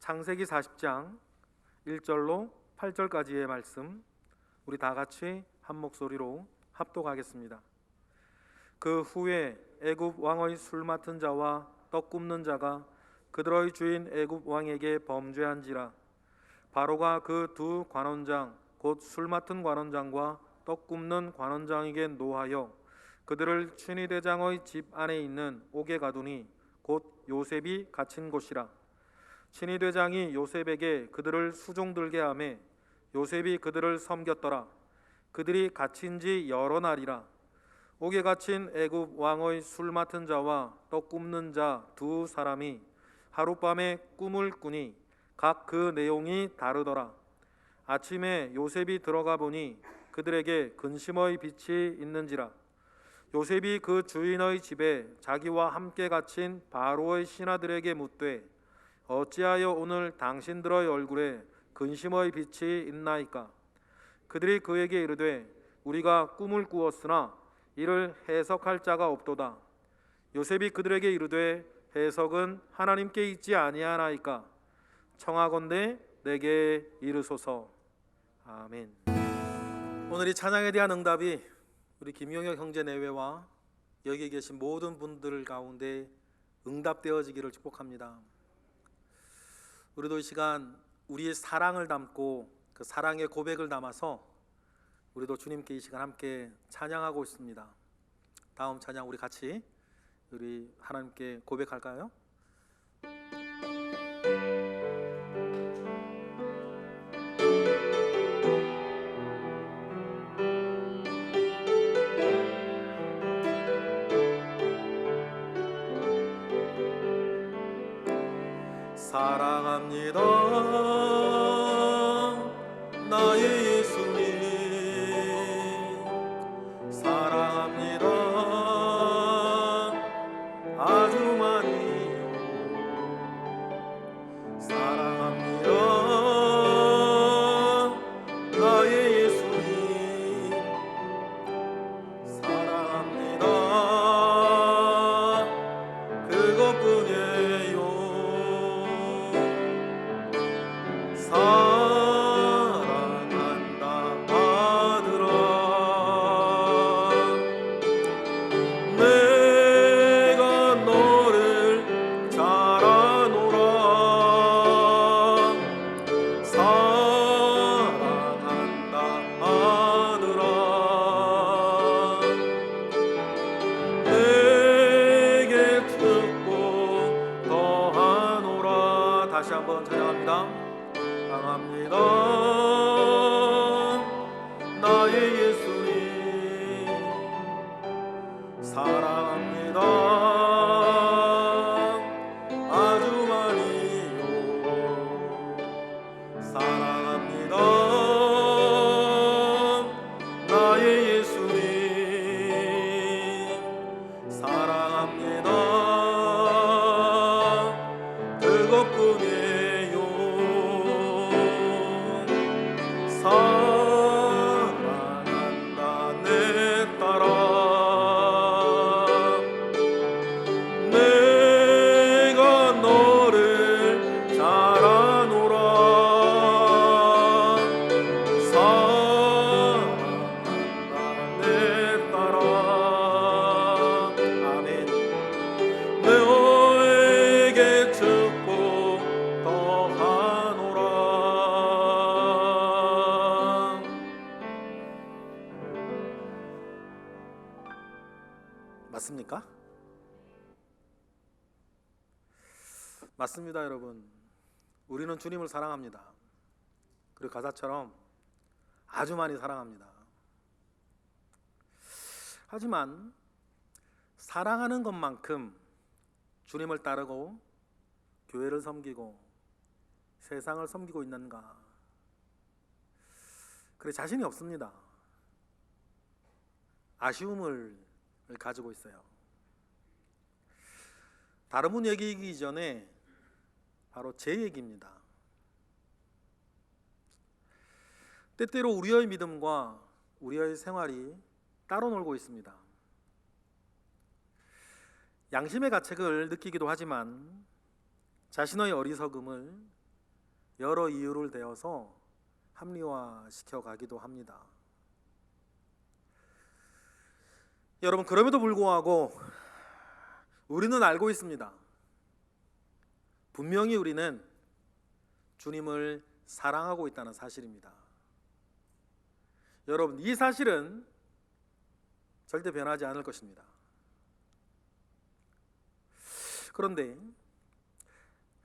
창세기 40장 1절로 8절까지의 말씀 우리 다 같이 한 목소리로 합독하겠습니다. 그 후에 애굽 왕의 술 맡은 자와 떡 굽는 자가 그들의 주인 애굽 왕에게 범죄한지라. 바로가 그 두 관원장 곧 술 맡은 관원장과 떡 굽는 관원장에게 노하여 그들을 친위대장의 집 안에 있는 옥에 가두니 곧 요셉이 갇힌 곳이라. 친위대장이 요셉에게 그들을 수종들게 하매 요셉이 그들을 섬겼더라. 그들이 갇힌 지 여러 날이라. 옥에 갇힌 애굽 왕의 술 맡은 자와 떡 굽는 자 두 사람이 하룻밤에 꿈을 꾸니 각 그 내용이 다르더라. 아침에 요셉이 들어가 보니 그들에게 근심의 빛이 있는지라. 요셉이 그 주인의 집에 자기와 함께 갇힌 바로의 신하들에게 묻되 어찌하여 오늘 당신들의 얼굴에 근심의 빛이 있나이까? 그들이 그에게 이르되 우리가 꿈을 꾸었으나 이를 해석할 자가 없도다. 요셉이 그들에게 이르되 해석은 하나님께 있지 아니하나이까? 청하건대 내게 이르소서. 아멘. 오늘 이 찬양에 대한 응답이 우리 김용혁 형제 내외와 여기 계신 모든 분들 가운데 응답되어지기를 축복합니다. 우리도 이 시간 우리의 사랑을 담고 그 사랑의 고백을 담아서 우리도 주님께 이 시간 함께 찬양하고 있습니다. 다음 찬양 우리 같이 우리 하나님께 고백할까요? 사랑합니다 나의 예수님, 사랑합니다 아주 많이요. 사랑합니다 나의 예수님, 사랑합니다 그것뿐이에요. 사랑한다 아들아, 내가 너를 잘 아노라. 사랑한다 아들아, 내게 듣고 더하노라. 다시 한번 찬양합니다. 사랑합니다 나의 예수님, 사랑합니다 아주 많이요. 사랑합니다 나의 예수님, 사랑합니다 그것뿐이에요. 사랑한다 내 딸아, 내가 너를 잘 아노라. 사랑한다 내 딸아. 아멘. 너에게 듣고 더하노라. 맞습니까? 맞습니다, 여러분. 우리는 주님을 사랑합니다. 그리고 가사처럼 아주 많이 사랑합니다. 하지만 사랑하는 것만큼 주님을 따르고 교회를 섬기고 세상을 섬기고 있는가? 그래 자신이 없습니다. 아쉬움을 가지고 있어요. 다른 분 얘기이기 전에 바로 제 얘기입니다. 때때로 우리의 믿음과 우리의 생활이 따로 놀고 있습니다. 양심의 가책을 느끼기도 하지만 자신의 어리석음을 여러 이유를 대어서 합리화시켜 가기도 합니다. 여러분, 그럼에도 불구하고 우리는 알고 있습니다. 분명히 우리는 주님을 사랑하고 있다는 사실입니다. 여러분, 이 사실은 절대 변하지 않을 것입니다. 그런데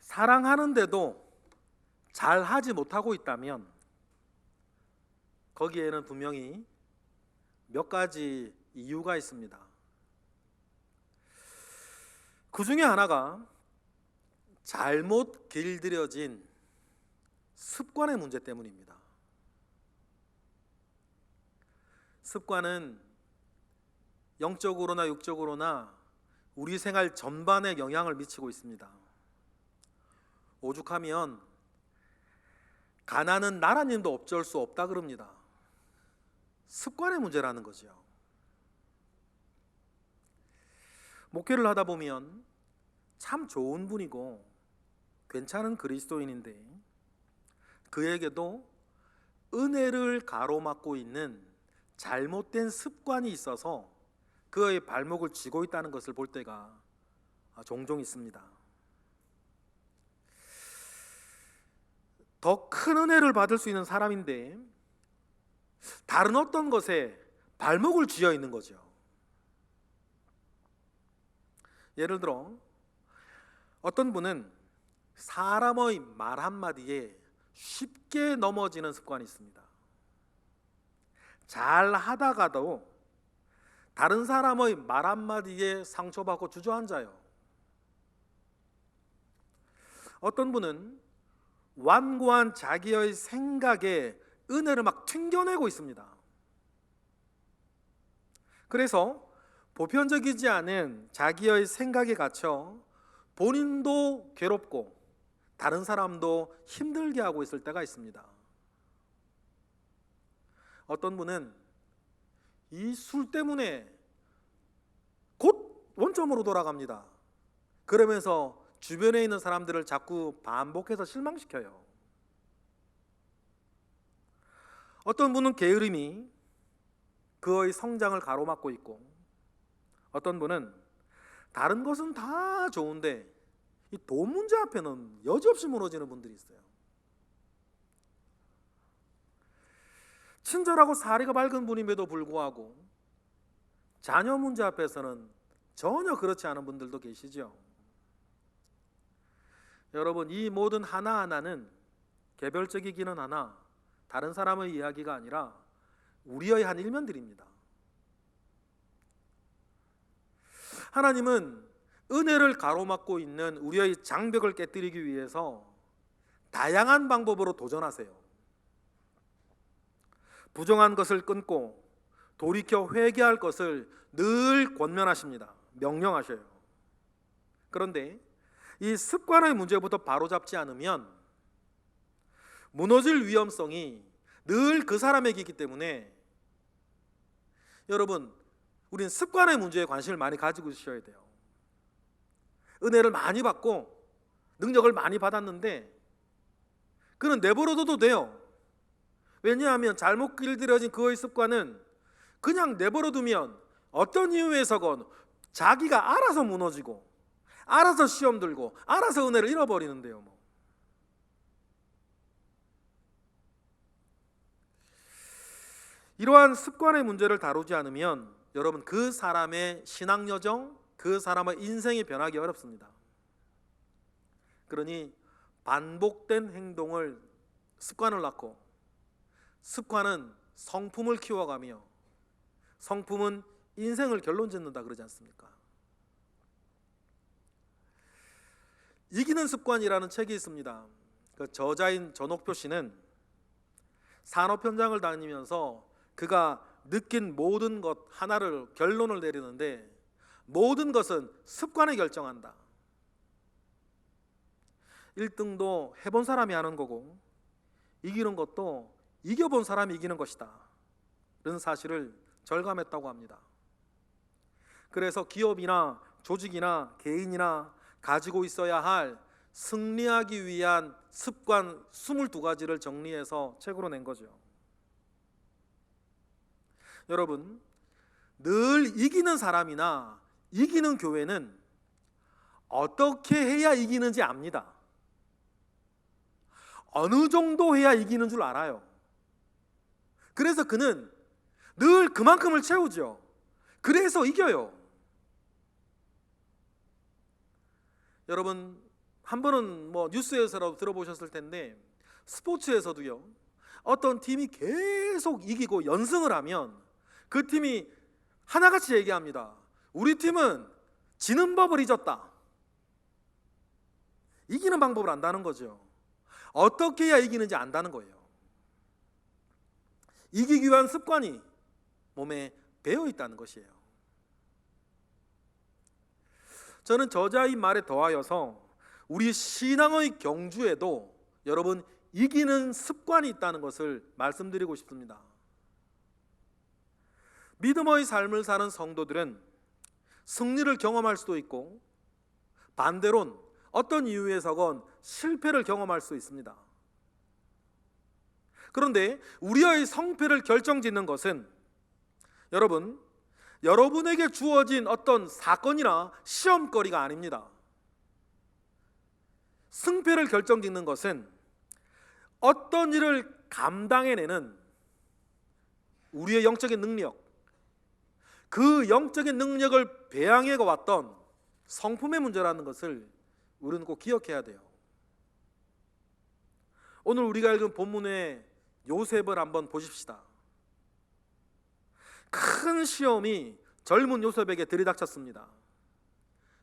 사랑하는데도 잘하지 못하고 있다면 거기에는 분명히 몇 가지 이유가 있습니다. 그 중에 하나가 잘못 길들여진 습관의 문제 때문입니다. 습관은 영적으로나 육적으로나 우리 생활 전반에 영향을 미치고 있습니다. 오죽하면 가난은 나라님도 어쩔 수 없다 그럽니다. 습관의 문제라는 거죠. 목회를 하다 보면 참 좋은 분이고 괜찮은 그리스도인인데 그에게도 은혜를 가로막고 있는 잘못된 습관이 있어서 그의 발목을 쥐고 있다는 것을 볼 때가 종종 있습니다. 더 큰 은혜를 받을 수 있는 사람인데 다른 어떤 것에 발목을 쥐어 있는 거죠. 예를 들어 어떤 분은 사람의 말 한마디에 쉽게 넘어지는 습관이 있습니다. 잘 하다가도 다른 사람의 말 한마디에 상처받고 주저앉아요. 어떤 분은 완고한 자기의 생각에 은혜를 막 튕겨내고 있습니다. 그래서 보편적이지 않은 자기의 생각에 갇혀 본인도 괴롭고 다른 사람도 힘들게 하고 있을 때가 있습니다. 어떤 분은 이 술 때문에 곧 원점으로 돌아갑니다. 그러면서 주변에 있는 사람들을 자꾸 반복해서 실망시켜요. 어떤 분은 게으름이 그의 성장을 가로막고 있고 어떤 분은 다른 것은 다 좋은데 이 돈 문제 앞에는 여지없이 무너지는 분들이 있어요. 친절하고 사리가 밝은 분임에도 불구하고 자녀 문제 앞에서는 전혀 그렇지 않은 분들도 계시죠. 여러분, 이 모든 하나하나는 개별적이기는 하나 다른 사람의 이야기가 아니라 우리의 한 일면들입니다. 하나님은 은혜를 가로막고 있는 우리의 장벽을 깨뜨리기 위해서 다양한 방법으로 도전하세요. 부정한 것을 끊고 돌이켜 회개할 것을 늘 권면하십니다. 명령하셔요. 그런데 이 습관의 문제부터 바로잡지 않으면 무너질 위험성이 늘 그 사람에게 있기 때문에 여러분, 우린 습관의 문제에 관심을 많이 가지고 있어야 돼요. 은혜를 많이 받고 능력을 많이 받았는데 그는 내버려둬도 돼요. 왜냐하면 잘못 길들여진 그의 습관은 그냥 내버려두면 어떤 이유에서건 자기가 알아서 무너지고 알아서 시험 들고 알아서 은혜를 잃어버리는데요. 이러한 습관의 문제를 다루지 않으면 여러분, 그 사람의 신앙 여정, 그 사람의 인생이 변하기 어렵습니다. 그러니 반복된 행동을 습관을 낳고 습관은 성품을 키워가며 성품은 인생을 결론짓는다 그러지 않습니까? 이기는 습관이라는 책이 있습니다. 그 저자인 전옥표 씨는 산업 현장을 다니면서 그가 느낀 모든 것 하나를 결론을 내리는데 모든 것은 습관에 결정한다. 1등도 해본 사람이 하는 거고 이기는 것도 이겨본 사람이 이기는 것이다. 이런 사실을 절감했다고 합니다. 그래서 기업이나 조직이나 개인이나 가지고 있어야 할 승리하기 위한 습관 22가지를 정리해서 책으로 낸 거죠. 여러분, 늘 이기는 사람이나 이기는 교회는 어떻게 해야 이기는지 압니다. 어느 정도 해야 이기는 줄 알아요. 그래서 그는 늘 그만큼을 채우죠. 그래서 이겨요. 여러분, 한 번은 뉴스에서라도 들어보셨을 텐데, 스포츠에서도요, 어떤 팀이 계속 이기고 연승을 하면 그 팀이 하나같이 얘기합니다. 우리 팀은 지는 법을 잊었다. 이기는 방법을 안다는 거죠. 어떻게 해야 이기는지 안다는 거예요. 이기기 위한 습관이 몸에 배어 있다는 것이에요. 저는 저자의 말에 더하여서 우리 신앙의 경주에도 여러분 이기는 습관이 있다는 것을 말씀드리고 싶습니다. 믿음의 삶을 사는 성도들은 승리를 경험할 수도 있고 반대론 어떤 이유에서건 실패를 경험할 수 있습니다. 그런데 우리의 성패를 결정짓는 것은 여러분, 여러분에게 주어진 어떤 사건이나 시험거리가 아닙니다. 승패를 결정짓는 것은 어떤 일을 감당해내는 우리의 영적인 능력, 그 영적인 능력을 배양해 왔던 성품의 문제라는 것을 우리는 꼭 기억해야 돼요. 오늘 우리가 읽은 본문의 요셉을 한번 보십시다. 큰 시험이 젊은 요셉에게 들이닥쳤습니다.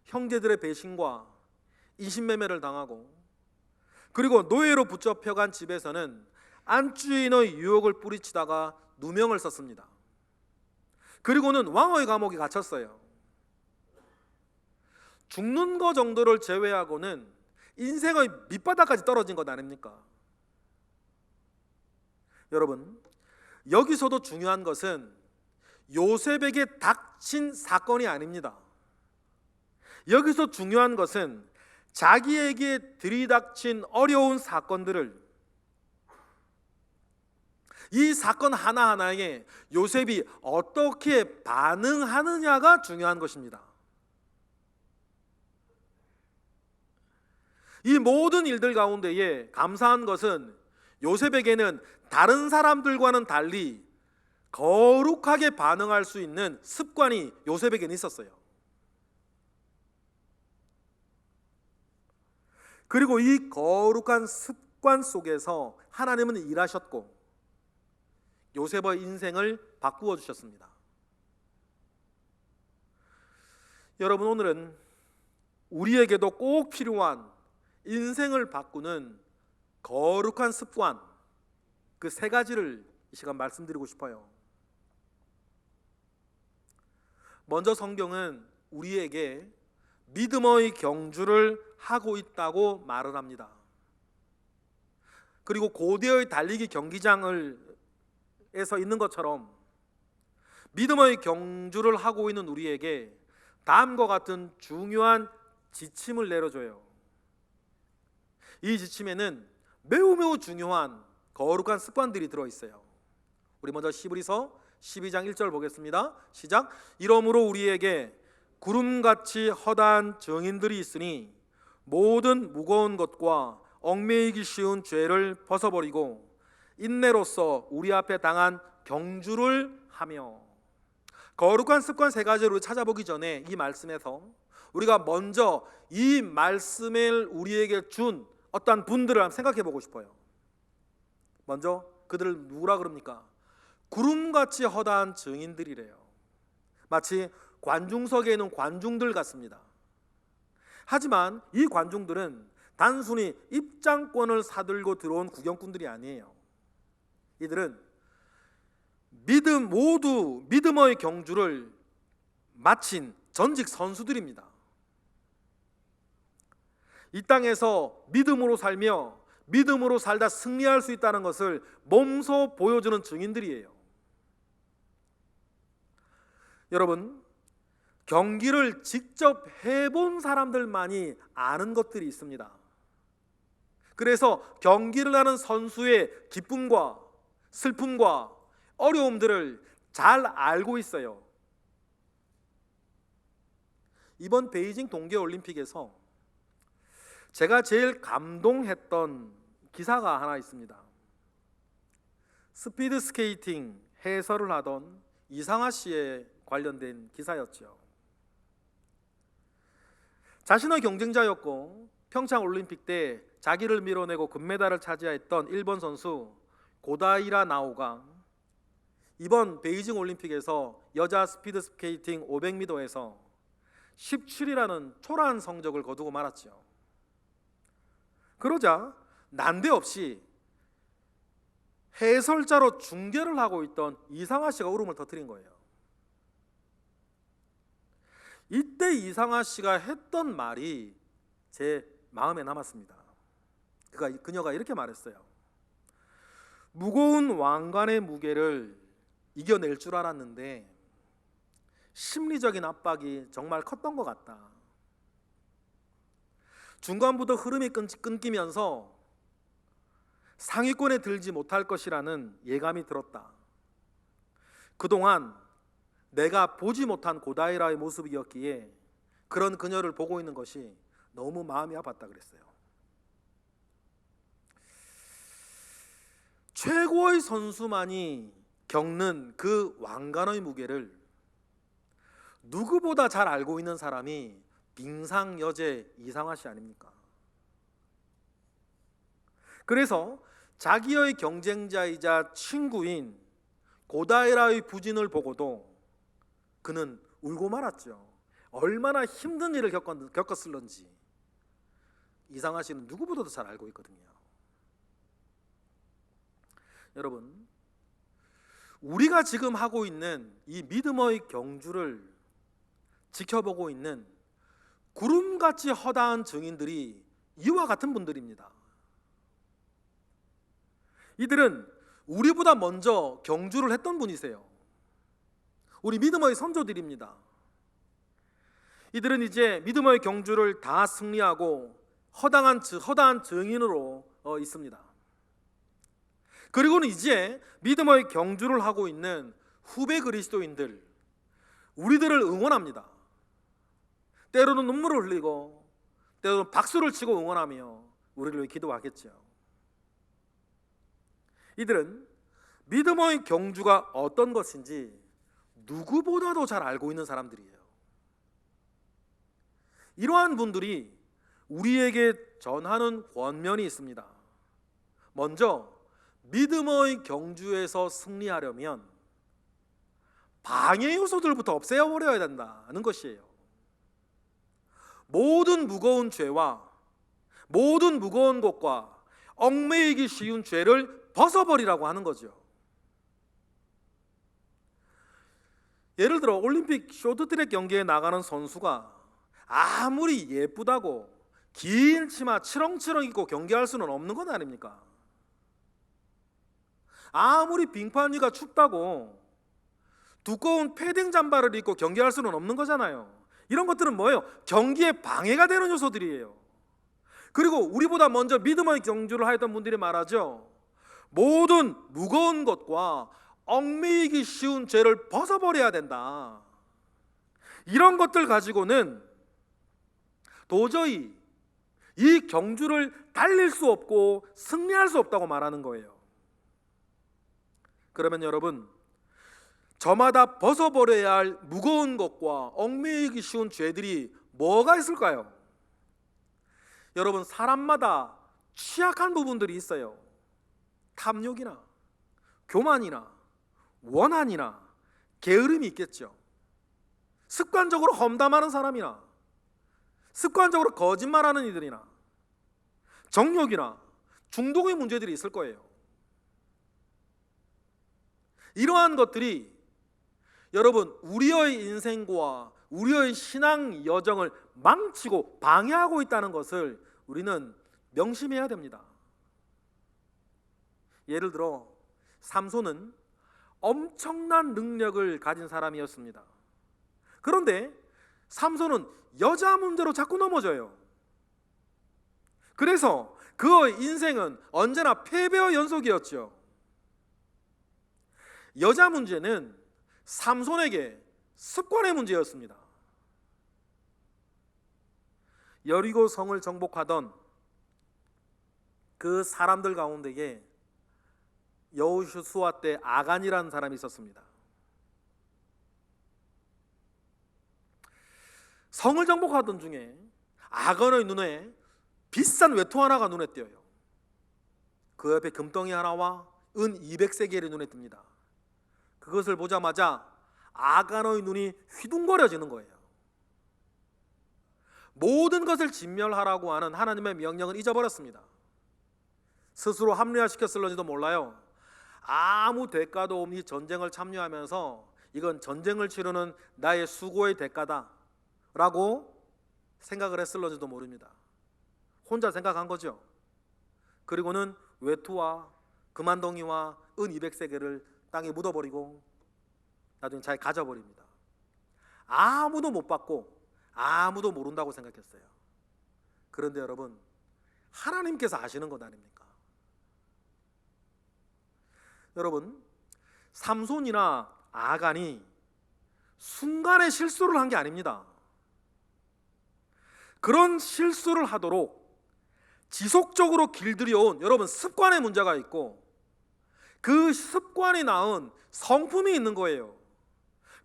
형제들의 배신과 인신매매를 당하고, 그리고 노예로 붙잡혀간 집에서는 안주인의 유혹을 뿌리치다가 누명을 썼습니다. 그리고는 왕의 감옥에 갇혔어요. 죽는 거 정도를 제외하고는 인생의 밑바닥까지 떨어진 것 아닙니까? 여러분, 여기서도 중요한 것은 요셉에게 닥친 사건이 아닙니다. 여기서 중요한 것은 자기에게 들이닥친 어려운 사건들을, 이 사건 하나하나에 요셉이 어떻게 반응하느냐가 중요한 것입니다. 이 모든 일들 가운데에 감사한 것은 요셉에게는 다른 사람들과는 달리 거룩하게 반응할 수 있는 습관이 요셉에게는 있었어요. 그리고 이 거룩한 습관 속에서 하나님은 일하셨고 요셉의 인생을 바꾸어 주셨습니다. 여러분, 오늘은 우리에게도 꼭 필요한 인생을 바꾸는 거룩한 습관, 그 세 가지를 이 시간 말씀드리고 싶어요. 먼저 성경은 우리에게 믿음의 경주를 하고 있다고 말을 합니다. 그리고 고대의 달리기 경기장에서 있는 것처럼 믿음의 경주를 하고 있는 우리에게 다음과 같은 중요한 지침을 내려줘요. 이 지침에는 매우 중요한 거룩한 습관들이 들어있어요. 우리 먼저 히브리서 12장 1절 보겠습니다. 시작. 이러므로 우리에게 구름같이 허다한 증인들이 있으니 모든 무거운 것과 얽매이기 쉬운 죄를 벗어버리고 인내로써 우리 앞에 당한 경주를 하며. 거룩한 습관 세 가지를 찾아보기 전에 이 말씀에서 우리가 먼저 이 말씀을 우리에게 준 어떤 분들을 한번 생각해 보고 싶어요. 먼저 그들을 누구라 그럽니까? 구름같이 허다한 증인들이래요. 마치 관중석에 있는 관중들 같습니다. 하지만 이 관중들은 단순히 입장권을 사들고 들어온 구경꾼들이 아니에요. 이들은 모두 믿음의 경주를 마친 전직 선수들입니다. 이 땅에서 믿음으로 살며 믿음으로 살다 승리할 수 있다는 것을 몸소 보여주는 증인들이에요. 여러분, 경기를 직접 해본 사람들만이 아는 것들이 있습니다. 그래서 경기를 하는 선수의 기쁨과 슬픔과 어려움들을 잘 알고 있어요. 이번 베이징 동계올림픽에서 제가 제일 감동했던 기사가 하나 있습니다. 스피드 스케이팅 해설을 하던 이상화 씨에 관련된 기사였죠. 자신의 경쟁자였고 평창 올림픽 때 자기를 밀어내고 금메달을 차지했던 일본 선수 고다이라 나오가 이번 베이징 올림픽에서 여자 스피드 스케이팅 500m에서 17위라는 초라한 성적을 거두고 말았죠. 그러자 난데없이 해설자로 중계를 하고 있던 이상화 씨가 울음을 터뜨린 거예요. 이때 이상화 씨가 했던 말이 제 마음에 남았습니다. 그녀가 이렇게 말했어요. 무거운 왕관의 무게를 이겨낼 줄 알았는데 심리적인 압박이 정말 컸던 것 같다. 중간부터 흐름이 끊기면서 상위권에 들지 못할 것이라는 예감이 들었다. 그동안 내가 보지 못한 고다이라의 모습이었기에 그런 그녀를 보고 있는 것이 너무 마음이 아팠다 그랬어요. 최고의 선수만이 겪는 그 왕관의 무게를 누구보다 잘 알고 있는 사람이 빙상 여제 이상화 씨 아닙니까? 그래서 자기의 경쟁자이자 친구인 고다이라의 부진을 보고도 그는 울고 말았죠. 얼마나 힘든 일을 겪었을런지 이상화 씨는 누구보다도 잘 알고 있거든요. 여러분, 우리가 지금 하고 있는 이 믿음의 경주를 지켜보고 있는 구름같이 허다한 증인들이 이와 같은 분들입니다. 이들은 우리보다 먼저 경주를 했던 분이세요. 우리 믿음의 선조들입니다. 이들은 이제 믿음의 경주를 다 승리하고 허다한 증인으로 있습니다. 그리고는 이제 믿음의 경주를 하고 있는 후배 그리스도인들, 우리들을 응원합니다. 때로는 눈물을 흘리고 때로는 박수를 치고 응원하며 우리를 위해 기도하겠죠. 이들은 믿음의 경주가 어떤 것인지 누구보다도 잘 알고 있는 사람들이에요. 이러한 분들이 우리에게 전하는 권면이 있습니다. 먼저 믿음의 경주에서 승리하려면 방해 요소들부터 없애버려야 된다는 것이에요. 모든 무거운 죄와 모든 무거운 것과 얽매이기 쉬운 죄를 벗어버리라고 하는 거죠. 예를 들어 올림픽 쇼트트랙 경기에 나가는 선수가 아무리 예쁘다고 긴 치마 치렁치렁 입고 경기할 수는 없는 건 아닙니까? 아무리 빙판 위가 춥다고 두꺼운 패딩 잠바를 입고 경기할 수는 없는 거잖아요. 이런 것들은 뭐예요? 경기에 방해가 되는 요소들이에요. 그리고 우리보다 먼저 믿음의 경주를 하였던 분들이 말하죠. 모든 무거운 것과 얽매이기 쉬운 죄를 벗어버려야 된다. 이런 것들 가지고는 도저히 이 경주를 달릴 수 없고 승리할 수 없다고 말하는 거예요. 그러면 여러분, 저마다 벗어버려야 할 무거운 것과 얽매이기 쉬운 죄들이 뭐가 있을까요? 여러분, 사람마다 취약한 부분들이 있어요. 탐욕이나 교만이나 원한이나 게으름이 있겠죠. 습관적으로 험담하는 사람이나 습관적으로 거짓말하는 이들이나 정욕이나 중독의 문제들이 있을 거예요. 이러한 것들이 여러분, 우리의 인생과 우리의 신앙 여정을 망치고 방해하고 있다는 것을 우리는 명심해야 됩니다. 예를 들어 삼손은 엄청난 능력을 가진 사람이었습니다. 그런데 삼손은 여자 문제로 자꾸 넘어져요. 그래서 그의 인생은 언제나 패배의 연속이었죠. 여자 문제는 삼손에게 습관의 문제였습니다. 여리고 성을 정복하던 그 사람들 가운데에 여호수아 때 아간이라는 사람이 있었습니다. 성을 정복하던 중에 아간의 눈에 비싼 외투 하나가 눈에 띄어요. 그 옆에 금덩이 하나와 은 200세겔이 눈에 띕니다. 그것을 보자마자 아간의 눈이 휘둥거려지는 거예요. 모든 것을 진멸하라고 하는 하나님의 명령을 잊어버렸습니다. 스스로 합리화시켰을런지도 몰라요. 아무 대가도 없는 전쟁을 참여하면서 이건 전쟁을 치르는 나의 수고의 대가다 라고 생각을 했을런지도 모릅니다. 혼자 생각한 거죠. 그리고는 외투와 금한덩이와 은 200세겔을 땅에 묻어버리고 나중에 잘 가져버립니다. 아무도 못 받고 아무도 모른다고 생각했어요. 그런데 여러분, 하나님께서 아시는 것 아닙니까? 여러분, 삼손이나 아간이 순간에 실수를 한 게 아닙니다. 그런 실수를 하도록 지속적으로 길들여온 여러분 습관의 문제가 있고, 그 습관이 낳은 성품이 있는 거예요.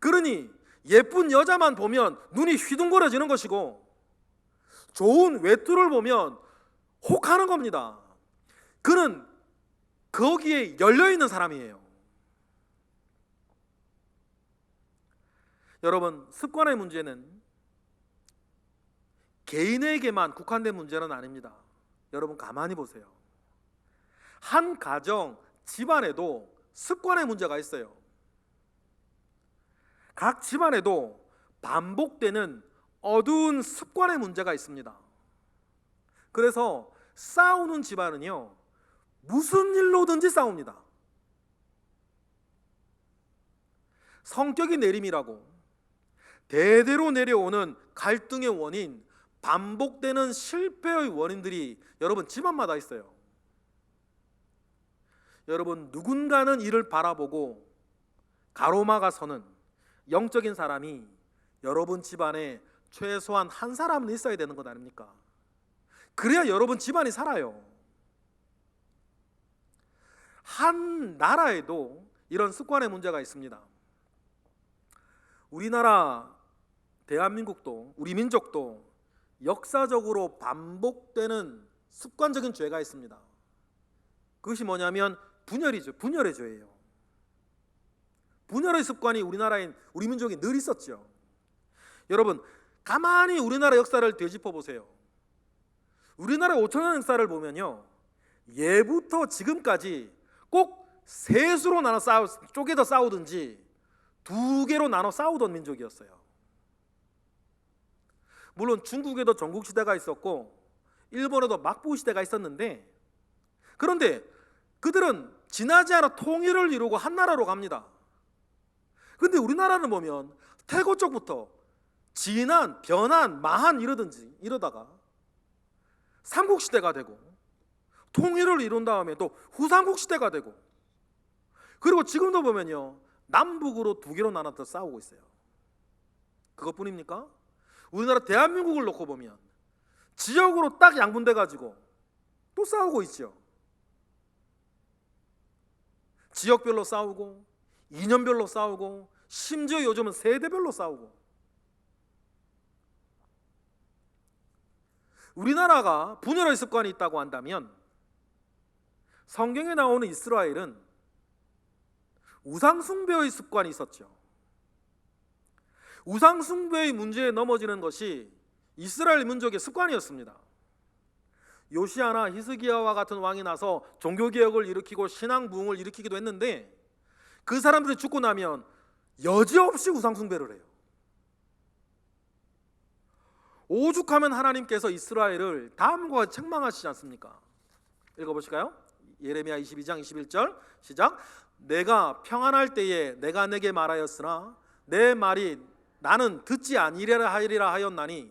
그러니 예쁜 여자만 보면 눈이 휘둥그레지는 것이고, 좋은 외투를 보면 혹하는 겁니다. 그는 거기에 열려있는 사람이에요. 여러분, 습관의 문제는 개인에게만 국한된 문제는 아닙니다. 여러분 가만히 보세요. 한 가정, 집안에도 습관의 문제가 있어요. 각 집안에도 반복되는 어두운 습관의 문제가 있습니다. 그래서 싸우는 집안은요, 무슨 일로든지 싸웁니다. 성격이 내림이라고 대대로 내려오는 갈등의 원인, 반복되는 실패의 원인들이 여러분 집안마다 있어요. 여러분, 누군가는 이를 바라보고 가로막아 서는 영적인 사람이 여러분 집안에 최소한 한 사람은 있어야 되는 것 아닙니까? 그래야 여러분 집안이 살아요. 한 나라에도 이런 습관의 문제가 있습니다. 우리나라, 대한민국도, 우리 민족도 역사적으로 반복되는 습관적인 죄가 있습니다. 그것이 뭐냐면 분열이죠. 분열의 죄예요. 분열의 습관이 우리나라인 우리 민족이 늘 있었죠. 여러분, 가만히 우리나라 역사를 되짚어 보세요. 우리나라 5천년 역사를 보면요, 예부터 지금까지 꼭 셋으로 나눠 쪼개서 싸우든지 두 개로 나눠 싸우던 민족이었어요. 물론 중국에도 전국시대가 있었고 일본에도 막부시대가 있었는데, 그런데 그들은 지나지 않아 통일을 이루고 한 나라로 갑니다. 그런데 우리나라는 보면 태고 쪽부터 진안, 변안, 마한 이러다가 삼국시대가 되고, 통일을 이룬 다음에 또 후삼국시대가 되고, 그리고 지금도 보면요, 남북으로 두 개로 나눠서 싸우고 있어요. 그것뿐입니까? 우리나라 대한민국을 놓고 보면 지역으로 딱 양분돼 가지고 또 싸우고 있죠. 지역별로 싸우고, 이념별로 싸우고, 심지어 요즘은 세대별로 싸우고. 우리나라가 분열의 습관이 있다고 한다면 성경에 나오는 이스라엘은 우상숭배의 습관이 있었죠. 우상숭배의 문제에 넘어지는 것이 이스라엘 민족의 습관이었습니다. 요시아나 히스기야와 같은 왕이 나서 종교개혁을 일으키고 신앙 부흥을 일으키기도 했는데, 그 사람들이 죽고 나면 여지없이 우상숭배를 해요. 오죽하면 하나님께서 이스라엘을 다음과 같이 책망하시지 않습니까? 읽어보실까요? 예레미야 22장 21절 시작. 내가 평안할 때에 내가 내게 말하였으나 내 말이 나는 듣지 아니하리라 하였나니,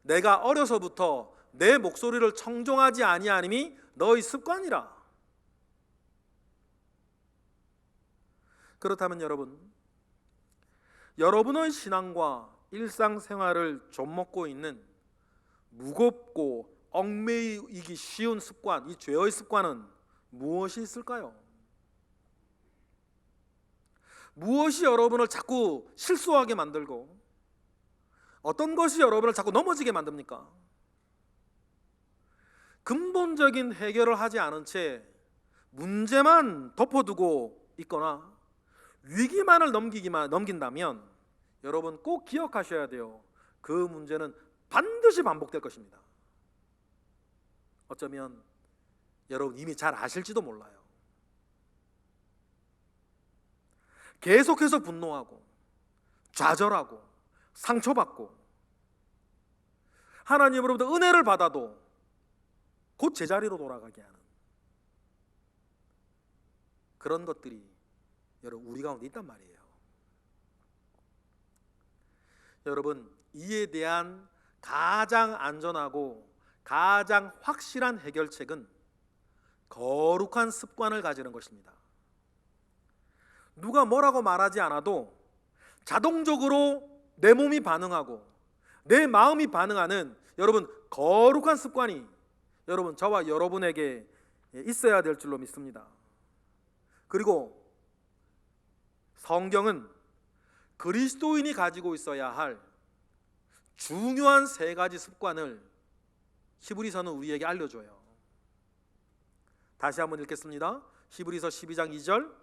내가 어려서부터 내 목소리를 청종하지 아니하님이 너희 습관이라. 그렇다면 여러분의 신앙과 일상생활을 좀먹고 있는 무겁고 얽매이기 쉬운 습관, 이 죄의 습관은 무엇이 있을까요? 무엇이 여러분을 자꾸 실수하게 만들고 어떤 것이 여러분을 자꾸 넘어지게 만듭니까? 근본적인 해결을 하지 않은 채 문제만 덮어두고 있거나 위기만을 넘긴다면 여러분 꼭 기억하셔야 돼요. 그 문제는 반드시 반복될 것입니다. 어쩌면 여러분 이미 잘 아실지도 몰라요. 계속해서 분노하고 좌절하고 상처받고 하나님으로부터 은혜를 받아도 곧 제자리로 돌아가게 하는 그런 것들이 여러분 우리 가운데 있단 말이에요. 여러분 이에 대한 가장 안전하고 가장 확실한 해결책은 거룩한 습관을 가지는 것입니다. 누가 뭐라고 말하지 않아도 자동적으로 내 몸이 반응하고 내 마음이 반응하는 여러분 거룩한 습관이 여러분 저와 여러분에게 있어야 될 줄로 믿습니다. 그리고 성경은 그리스도인이 가지고 있어야 할 중요한 3가지 습관을 히브리서는 우리에게 알려줘요. 다시 한번 읽겠습니다. 히브리서 12장 2절,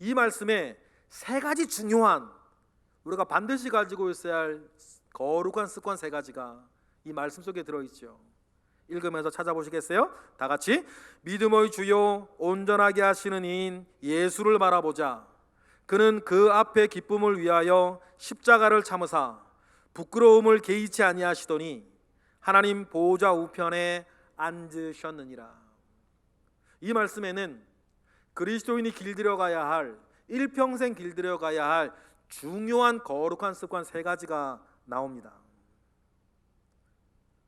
이 말씀에 3가지 중요한 우리가 반드시 가지고 있어야 할 거룩한 습관 3가지가 이 말씀 속에 들어있죠. 읽으면서 찾아보시겠어요? 다 같이. 믿음의 주요 온전하게 하시는 이인 예수를 바라보자. 그는 그 앞에 기쁨을 위하여 십자가를 참으사 부끄러움을 개의치 아니하시더니 하나님 보좌 우편에 앉으셨느니라. 이 말씀에는 그리스도인이 길들여가야 할, 일평생 길들여가야 할 중요한 거룩한 습관 3가지가 나옵니다.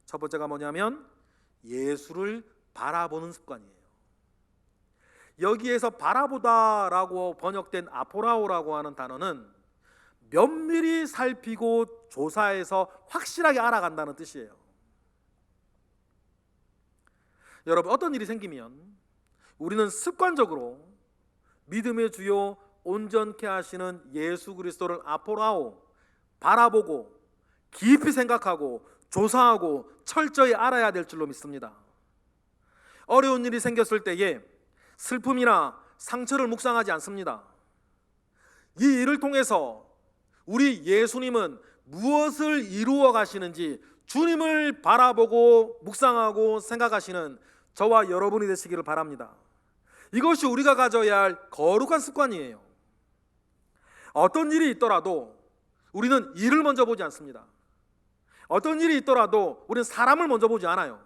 첫 번째가 뭐냐면 예수를 바라보는 습관이에요. 여기에서 바라보다라고 번역된 아포라오라고 하는 단어는 면밀히 살피고 조사해서 확실하게 알아간다는 뜻이에요. 여러분 어떤 일이 생기면 우리는 습관적으로 믿음의 주요 온전케 하시는 예수 그리스도를 아포라오, 바라보고 깊이 생각하고 조사하고 철저히 알아야 될 줄로 믿습니다. 어려운 일이 생겼을 때에 슬픔이나 상처를 묵상하지 않습니다. 이 일을 통해서 우리 예수님은 무엇을 이루어 가시는지 주님을 바라보고 묵상하고 생각하시는 저와 여러분이 되시기를 바랍니다. 이것이 우리가 가져야 할 거룩한 습관이에요. 어떤 일이 있더라도 우리는 일을 먼저 보지 않습니다. 어떤 일이 있더라도 우리는 사람을 먼저 보지 않아요.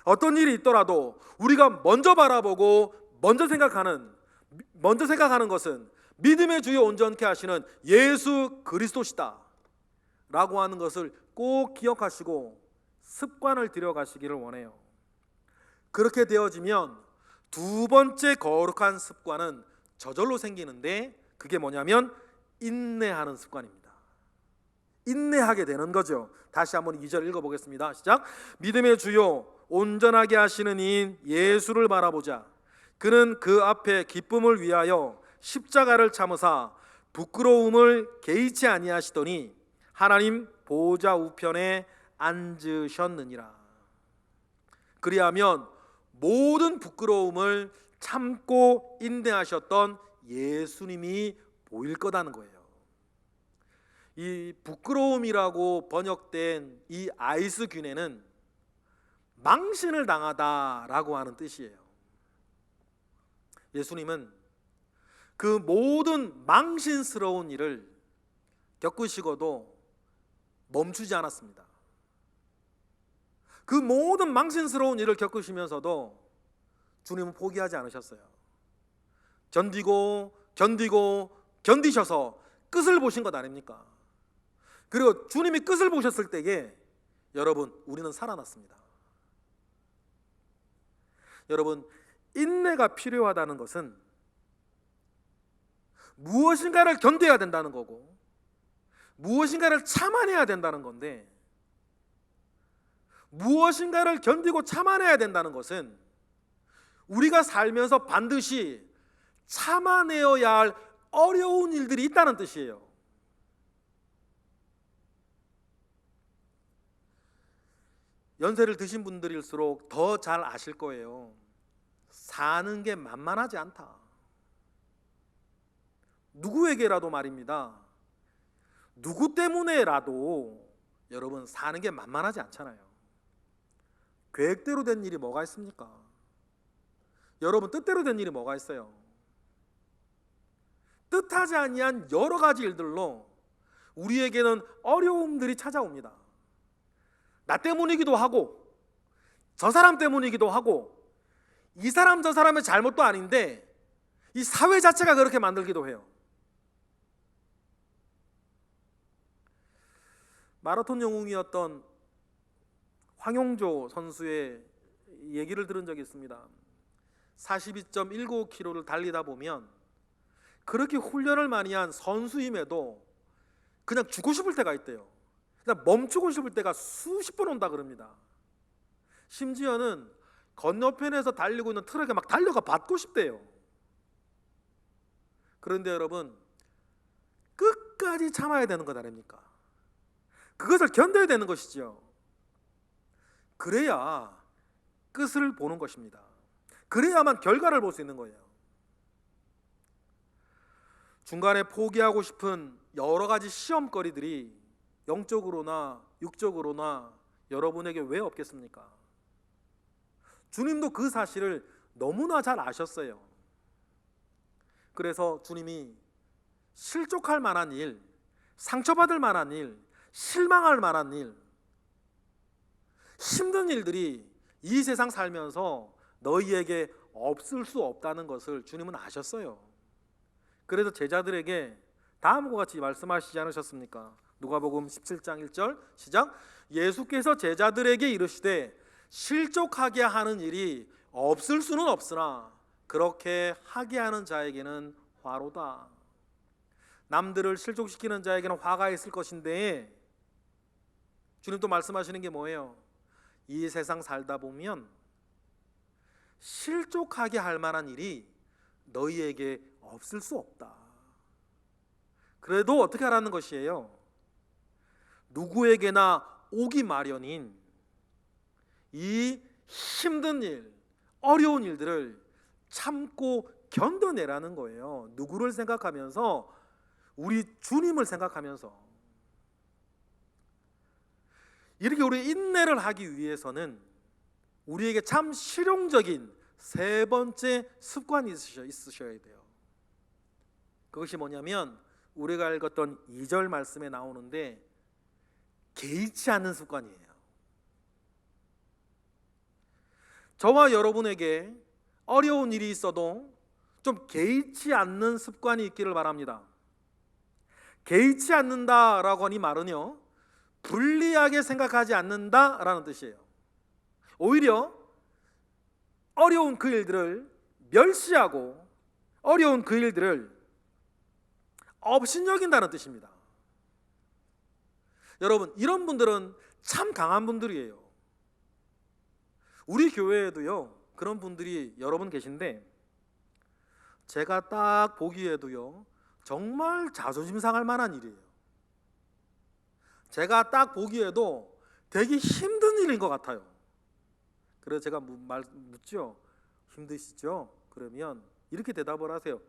어떤 일이 있더라도 우리가 먼저 바라보고 먼저 생각하는 것은 믿음의 주요 온전케 하시는 예수 그리스도시다 라고 하는 것을 꼭 기억하시고 습관을 들여가시기를 원해요. 그렇게 되어지면 두 번째 거룩한 습관은 저절로 생기는데 그게 뭐냐면 인내하는 습관입니다. 인내하게 되는 거죠. 다시 한번 2절 읽어보겠습니다. 시작. 믿음의 주요 온전하게 하시는 이인 예수를 바라보자. 그는 그 앞에 기쁨을 위하여 십자가를 참으사 부끄러움을 개의치 아니하시더니 하나님 보좌 우편에 앉으셨느니라. 그리하면 모든 부끄러움을 참고 인내하셨던 예수님이 보일 거다는 거예요. 이 부끄러움이라고 번역된 이 아이스균에는 망신을 당하다라고 하는 뜻이에요. 예수님은 그 모든 망신스러운 일을 겪으시고도 멈추지 않았습니다. 그 모든 망신스러운 일을 겪으시면서도 주님은 포기하지 않으셨어요. 견디셔서 끝을 보신 것 아닙니까? 그리고 주님이 끝을 보셨을 때에 여러분 우리는 살아났습니다. 여러분, 인내가 필요하다는 것은 무엇인가를 견뎌야 된다는 거고 무엇인가를 참아내야 된다는 건데, 무엇인가를 견디고 참아내야 된다는 것은 우리가 살면서 반드시 참아내어야 할 어려운 일들이 있다는 뜻이에요. 연세를 드신 분들일수록 더 잘 아실 거예요. 사는 게 만만하지 않다. 누구에게라도 말입니다. 누구 때문에라도 여러분 사는 게 만만하지 않잖아요. 계획대로 된 일이 뭐가 있습니까? 여러분 뜻대로 된 일이 뭐가 있어요? 뜻하지 아니한 여러 가지 일들로 우리에게는 어려움들이 찾아옵니다. 나 때문이기도 하고 저 사람 때문이기도 하고 이 사람 저 사람의 잘못도 아닌데 이 사회 자체가 그렇게 만들기도 해요. 마라톤 영웅이었던 황용조 선수의 얘기를 들은 적이 있습니다. 42.195km를 달리다 보면 그렇게 훈련을 많이 한 선수임에도 그냥 죽고 싶을 때가 있대요. 그냥 멈추고 싶을 때가 수십 번 온다 그럽니다. 심지어는 건너편에서 달리고 있는 트럭에 막 달려가 받고 싶대요. 그런데 여러분, 끝까지 참아야 되는 것 아닙니까? 그것을 견뎌야 되는 것이죠. 그래야 끝을 보는 것입니다. 그래야만 결과를 볼 수 있는 거예요. 중간에 포기하고 싶은 여러 가지 시험거리들이 영적으로나 육적으로나 여러분에게 왜 없겠습니까? 주님도 그 사실을 너무나 잘 아셨어요. 그래서 주님이 실족할 만한 일, 상처받을 만한 일, 실망할 만한 일, 힘든 일들이 이 세상 살면서 너희에게 없을 수 없다는 것을 주님은 아셨어요. 그래서 제자들에게 다음과 같이 말씀하시지 않으셨습니까? 누가복음 17장 1절 시작. 예수께서 제자들에게 이르시되 실족하게 하는 일이 없을 수는 없으나 그렇게 하게 하는 자에게는 화로다. 남들을 실족시키는 자에게는 화가 있을 것인데 주님 또 말씀하시는 게 뭐예요? 이 세상 살다 보면 실족하게 할 만한 일이 너희에게 없을 수 없다. 그래도 어떻게 하라는 것이에요? 누구에게나 오기 마련인 이 힘든 일, 어려운 일들을 참고 견뎌내라는 거예요. 누구를 생각하면서? 우리 주님을 생각하면서. 이렇게 우리 인내를 하기 위해서는 우리에게 참 실용적인 세 번째 습관이 있으셔야 돼요. 그것이 뭐냐면 우리가 읽었던 2절 말씀에 나오는데 개의치 않는 습관이에요. 저와 여러분에게 어려운 일이 있어도 좀 개의치 않는 습관이 있기를 바랍니다. 개의치 않는다라고 하는 이 말은요, 불리하게 생각하지 않는다라는 뜻이에요. 오히려 어려운 그 일들을 멸시하고 어려운 그 일들을 업신여긴다는 뜻입니다. 여러분, 이런 분들은 참 강한 분들이에요. 우리 교회에도요 그런 분들이 여러 분 계신데 제가 딱 보기에도요 정말 자존심 상할 만한 일이에요. 제가 딱 보기에도 되게 힘든 일인 것 같아요. 그래서 제가 묻죠. 힘드시죠? 그러면 이렇게 대답을 하세요.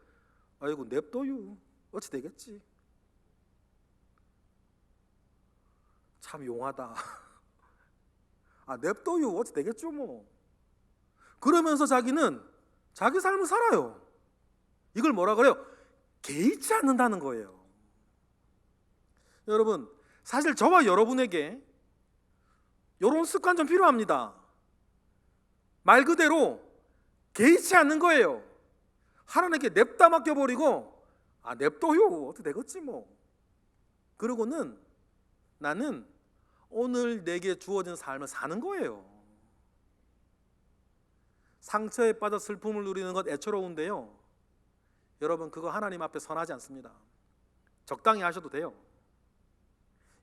아이고 냅둬요. 어찌 되겠지. 참 용하다. 아 냅둬요. 어찌 되겠죠 뭐. 그러면서 자기는 자기 삶을 살아요. 이걸 뭐라 그래요? 개의치 않는다는 거예요. 여러분, 사실 저와 여러분에게 이런 습관 좀 필요합니다. 말 그대로 개의치 않는 거예요. 하나님께 냅다 맡겨버리고 아 냅둬요. 어떻게 되겠지 뭐. 그러고는 나는 오늘 내게 주어진 삶을 사는 거예요. 상처에 빠져 슬픔을 누리는 것 애처로운데요, 여러분 그거 하나님 앞에 선하지 않습니다. 적당히 하셔도 돼요.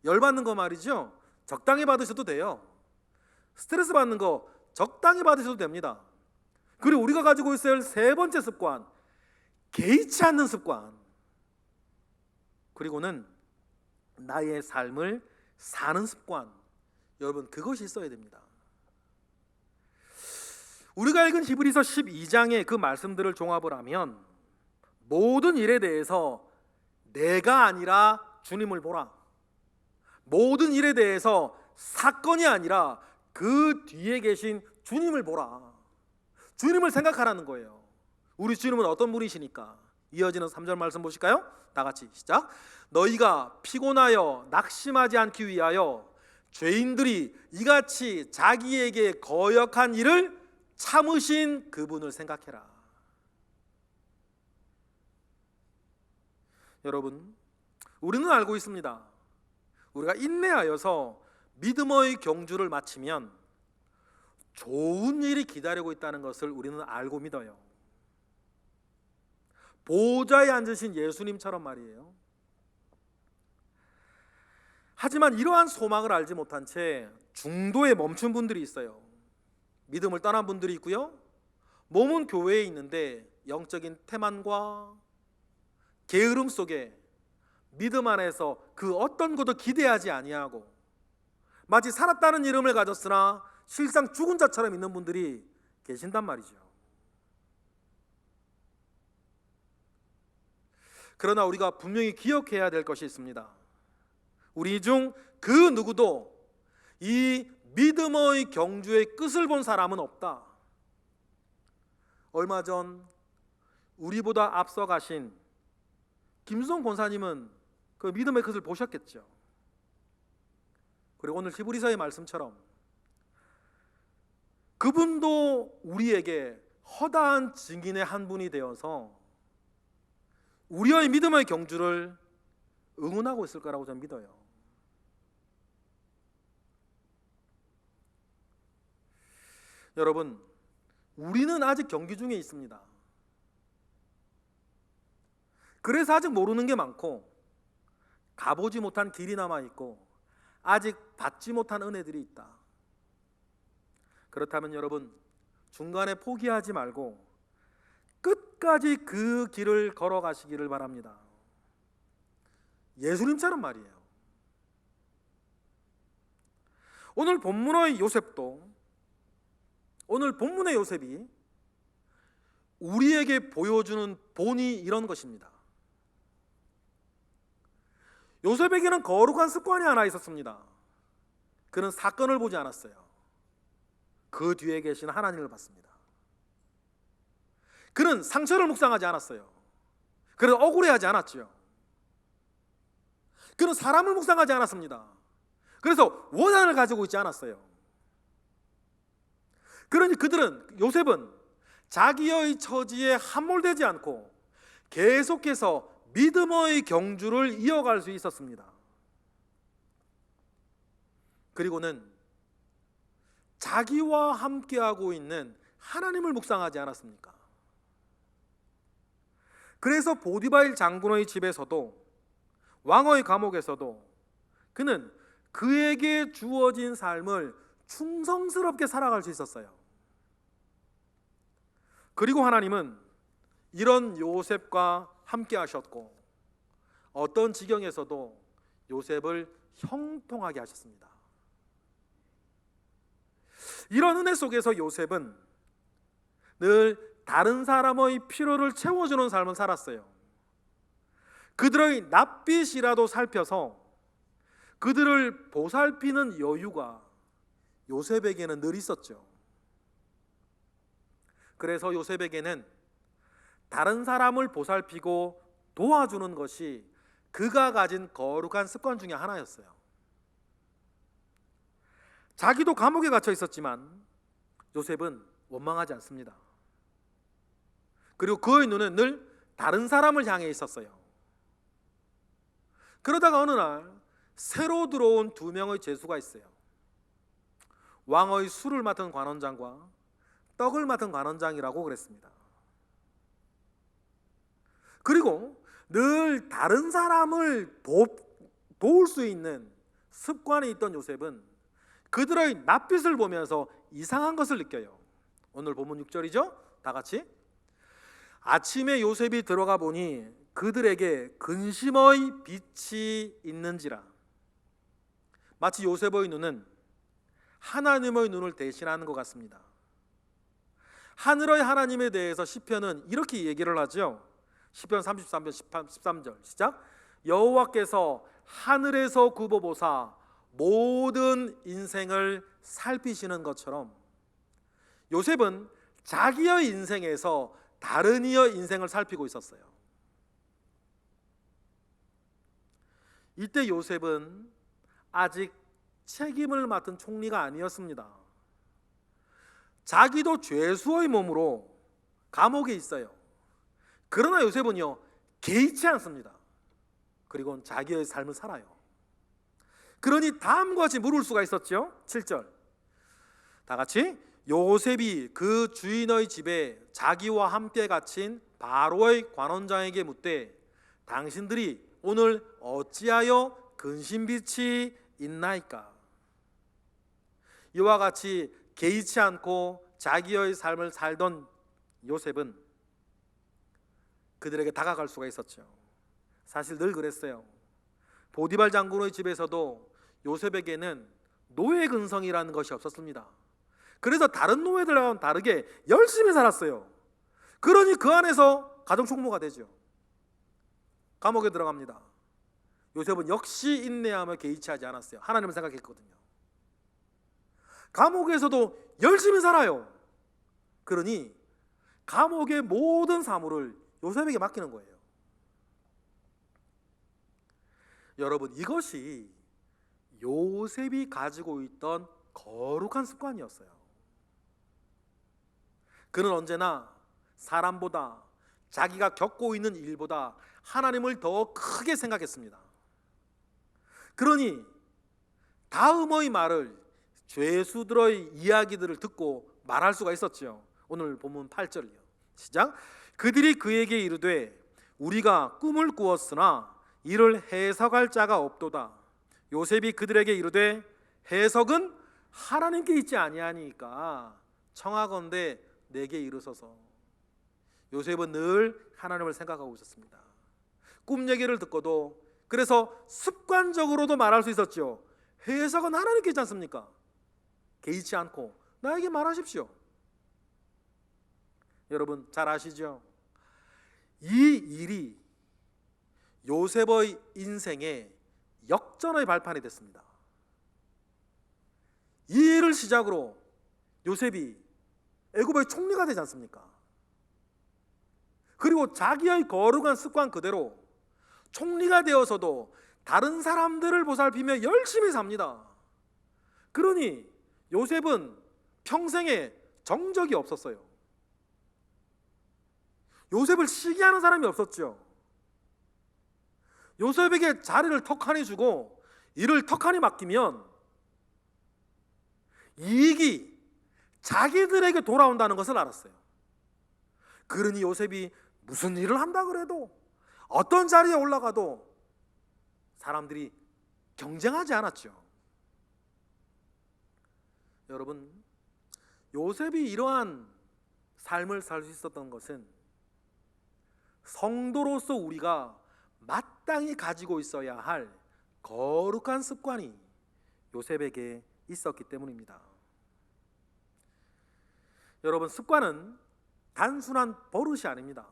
열받는 거 말이죠, 적당히 받으셔도 돼요. 스트레스 받는 거 적당히 받으셔도 됩니다. 그리고 우리가 가지고 있어야 할 세 번째 습관, 개의치 않는 습관. 그리고는 나의 삶을 사는 습관. 여러분 그것이 있어야 됩니다. 우리가 읽은 히브리서 12장의 그 말씀들을 종합을 하면 모든 일에 대해서 내가 아니라 주님을 보라, 모든 일에 대해서 사건이 아니라 그 뒤에 계신 주님을 보라, 주님을 생각하라는 거예요. 우리 주님은 어떤 분이시니까? 이어지는 3절 말씀 보실까요? 다 같이 시작. 너희가 피곤하여 낙심하지 않기 위하여 죄인들이 이같이 자기에게 거역한 일을 참으신 그분을 생각해라. 여러분, 우리는 알고 있습니다. 우리가 인내하여서 믿음의 경주를 마치면 좋은 일이 기다리고 있다는 것을 우리는 알고 믿어요. 보좌에 앉으신 예수님처럼 말이에요. 하지만 이러한 소망을 알지 못한 채 중도에 멈춘 분들이 있어요. 믿음을 떠난 분들이 있고요, 몸은 교회에 있는데 영적인 태만과 게으름 속에 믿음 안에서 그 어떤 것도 기대하지 아니하고 마치 살았다는 이름을 가졌으나 실상 죽은 자처럼 있는 분들이 계신단 말이죠. 그러나 우리가 분명히 기억해야 될 것이 있습니다. 우리 중 그 누구도 이 믿음의 경주의 끝을 본 사람은 없다. 얼마 전 우리보다 앞서 가신 김수성 권사님은 그 믿음의 끝을 보셨겠죠. 그리고 오늘 히브리서의 말씀처럼 그분도 우리에게 허다한 증인의 한 분이 되어서 우리의 믿음의 경주를 응원하고 있을 거라고 저는 믿어요. 여러분, 우리는 아직 경기 중에 있습니다. 그래서 아직 모르는 게 많고 가보지 못한 길이 남아있고 아직 받지 못한 은혜들이 있다. 그렇다면 여러분, 중간에 포기하지 말고 끝까지 그 길을 걸어가시기를 바랍니다. 예수님처럼 말이에요. 오늘 본문의 요셉도, 오늘 본문의 요셉이 우리에게 보여주는 본이 이런 것입니다. 요셉에게는 거룩한 습관이 하나 있었습니다. 그는 사건을 보지 않았어요. 그 뒤에 계신 하나님을 봤습니다. 그는 상처를 묵상하지 않았어요. 그래서 억울해하지 않았죠. 그는 사람을 묵상하지 않았습니다. 그래서 원한을 가지고 있지 않았어요. 그러니 요셉은 자기의 처지에 함몰되지 않고 계속해서 믿음의 경주를 이어갈 수 있었습니다. 그리고는 자기와 함께하고 있는 하나님을 묵상하지 않았습니까? 그래서 보디발 장군의 집에서도 왕의 감옥에서도 그는 그에게 주어진 삶을 충성스럽게 살아갈 수 있었어요. 그리고 하나님은 이런 요셉과 함께 하셨고 어떤 지경에서도 요셉을 형통하게 하셨습니다. 이런 은혜 속에서 요셉은 늘 다른 사람의 필요를 채워주는 삶을 살았어요. 그들의 낯빛이라도 살펴서 그들을 보살피는 여유가 요셉에게는 늘 있었죠. 그래서 요셉에게는 다른 사람을 보살피고 도와주는 것이 그가 가진 거룩한 습관 중에 하나였어요. 자기도 감옥에 갇혀 있었지만 요셉은 원망하지 않습니다. 그리고 그의 눈은 늘 다른 사람을 향해 있었어요. 그러다가 어느 날 새로 들어온 2명의 죄수가 있어요. 왕의 술을 맡은 관원장과 떡을 맡은 관원장이라고 그랬습니다. 그리고 늘 다른 사람을 도울 수 있는 습관이 있던 요셉은 그들의 낯빛을 보면서 이상한 것을 느껴요. 오늘 본문 6절이죠? 다 같이. 아침에 요셉이 들어가 보니 그들에게 근심의 빛이 있는지라. 마치 요셉의 눈은 하나님의 눈을 대신하는 것 같습니다. 하늘의 하나님에 대해서 시편은 이렇게 얘기를 하죠. 시편 33편 13절 시작. 여호와께서 하늘에서 굽어보사 모든 인생을 살피시는 것처럼 요셉은 자기의 인생에서 다른 이의 인생을 살피고 있었어요. 이때 요셉은 아직 책임을 맡은 총리가 아니었습니다. 자기도 죄수의 몸으로 감옥에 있어요. 그러나 요셉은요, 개의치 않습니다. 그리고 자기의 삶을 살아요. 그러니 다음과 같이 물을 수가 있었죠. 7절 다 같이. 요셉이 그 주인의 집에 자기와 함께 갇힌 바로의 관원장에게 묻되 당신들이 오늘 어찌하여 근심빛이 있나이까. 이와 같이 개의치 않고 자기의 삶을 살던 요셉은 그들에게 다가갈 수가 있었죠. 사실 늘 그랬어요. 보디발 장군의 집에서도 요셉에게는 노예 근성이라는 것이 없었습니다. 그래서 다른 노예들과는 다르게 열심히 살았어요. 그러니 그 안에서 가정총무가 되죠. 감옥에 들어갑니다. 요셉은 역시 인내하며 개의치 하지 않았어요. 하나님을 생각했거든요. 감옥에서도 열심히 살아요. 그러니 감옥의 모든 사물을 요셉에게 맡기는 거예요. 여러분, 이것이 요셉이 가지고 있던 거룩한 습관이었어요. 그는 언제나 사람보다 자기가 겪고 있는 일보다 하나님을 더 크게 생각했습니다. 그러니 다음의 말을 죄수들의 이야기들을 듣고 말할 수가 있었죠. 오늘 본문 8절이요. 시작. 그들이 그에게 이르되 우리가 꿈을 꾸었으나 이를 해석할 자가 없도다. 요셉이 그들에게 이르되 해석은 하나님께 있지 아니하니까 청하건대 내게 이르소서. 요셉은 늘 하나님을 생각하고 있었습니다. 꿈 얘기를 듣고도 그래서 습관적으로도 말할 수 있었죠. 해석은 하나님께 있지 않습니까? 개의치 않고 나에게 말하십시오. 여러분 잘 아시죠? 이 일이 요셉의 인생에 역전의 발판이 됐습니다. 이 일을 시작으로 요셉이 애굽의 총리가 되지 않습니까? 그리고 자기의 거룩한 습관 그대로 총리가 되어서도 다른 사람들을 보살피며 열심히 삽니다. 그러니 요셉은 평생에 정적이 없었어요. 요셉을 시기하는 사람이 없었죠. 요셉에게 자리를 턱하니 주고 일을 턱하니 맡기면 이익이 자기들에게 돌아온다는 것을 알았어요. 그러니 요셉이 무슨 일을 한다 그래도 어떤 자리에 올라가도 사람들이 경쟁하지 않았죠. 여러분, 요셉이 이러한 삶을 살 수 있었던 것은 성도로서 우리가 마땅히 가지고 있어야 할 거룩한 습관이 요셉에게 있었기 때문입니다. 여러분, 습관은 단순한 버릇이 아닙니다.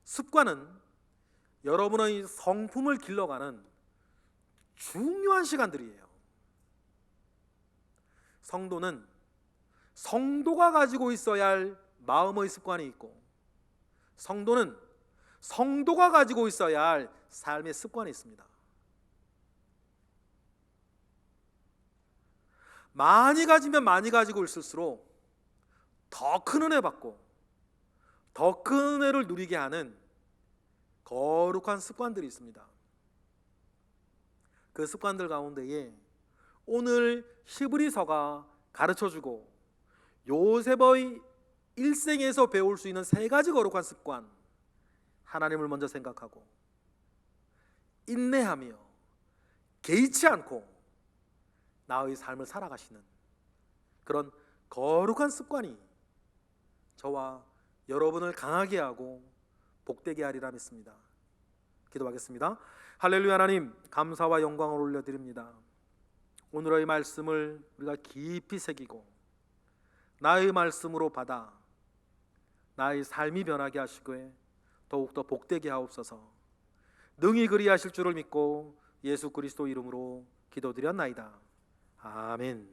습관은 여러분의 성품을 길러가는 중요한 시간들이에요. 성도는 성도가 가지고 있어야 할 마음의 습관이 있고, 성도는 성도가 가지고 있어야 할 삶의 습관이 있습니다. 많이 가지면 많이 가지고 있을수록 더 큰 은혜 받고 더 큰 은혜를 누리게 하는 거룩한 습관들이 있습니다. 그 습관들 가운데에 오늘 히브리서가 가르쳐주고 요셉의 일생에서 배울 수 있는 세 가지 거룩한 습관, 하나님을 먼저 생각하고 인내하며 개의치 않고 나의 삶을 살아가시는 그런 거룩한 습관이 저와 여러분을 강하게 하고 복되게 하리라 믿습니다. 기도하겠습니다. 할렐루야. 하나님, 감사와 영광을 올려드립니다. 오늘의 말씀을 우리가 깊이 새기고 나의 말씀으로 받아 나의 삶이 변하게 하시고 더욱더 복되게 하옵소서. 능히 그리하실 줄을 믿고 예수 그리스도 이름으로 기도드렸나이다. 아멘.